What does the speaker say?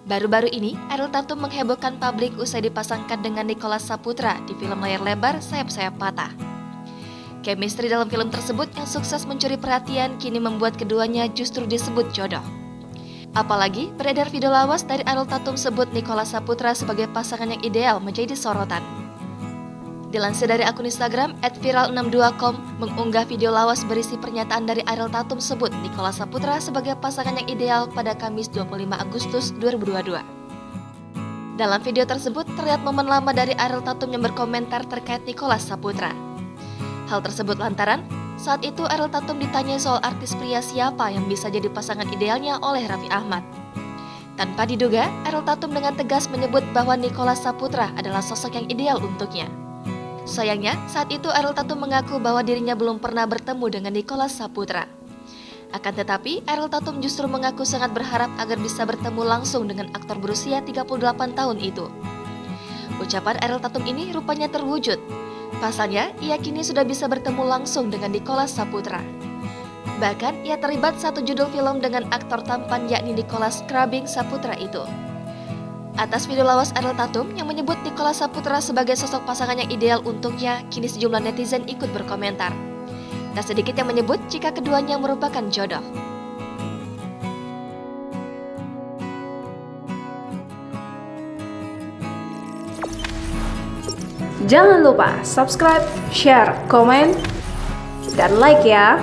Baru-baru ini, Ariel Tatum menghebohkan publik usai dipasangkan dengan Nicholas Saputra di film layar lebar Sayap-Sayap Patah. Chemistry dalam film tersebut yang sukses mencuri perhatian kini membuat keduanya justru disebut jodoh. Apalagi beredar video lawas dari Ariel Tatum sebut Nicholas Saputra sebagai pasangan yang ideal menjadi sorotan. Dilansir dari akun Instagram @viral62com mengunggah video lawas berisi pernyataan dari Ariel Tatum sebut Nicholas Saputra sebagai pasangan yang ideal pada Kamis 25 Agustus 2022. Dalam video tersebut terlihat momen lama dari Ariel Tatum yang berkomentar terkait Nicholas Saputra. Hal tersebut lantaran saat itu Ariel Tatum ditanya soal artis pria siapa yang bisa jadi pasangan idealnya oleh Raffi Ahmad. Tanpa diduga, Ariel Tatum dengan tegas menyebut bahwa Nicholas Saputra adalah sosok yang ideal untuknya. Sayangnya, saat itu Ariel Tatum mengaku bahwa dirinya belum pernah bertemu dengan Nicholas Saputra. Akan tetapi, Ariel Tatum justru mengaku sangat berharap agar bisa bertemu langsung dengan aktor berusia 38 tahun itu. Ucapan Ariel Tatum ini rupanya terwujud. Pasalnya, ia kini sudah bisa bertemu langsung dengan Nicholas Saputra. Bahkan, ia terlibat satu judul film dengan aktor tampan yakni Nicholas Scrubbing Saputra itu. Atas video lawas Ariel Tatum yang menyebut Nicholas Saputra sebagai sosok pasangan yang ideal untuknya, kini sejumlah netizen ikut berkomentar. Tak sedikit yang menyebut jika keduanya merupakan jodoh. Jangan lupa subscribe, share, komen, dan like ya!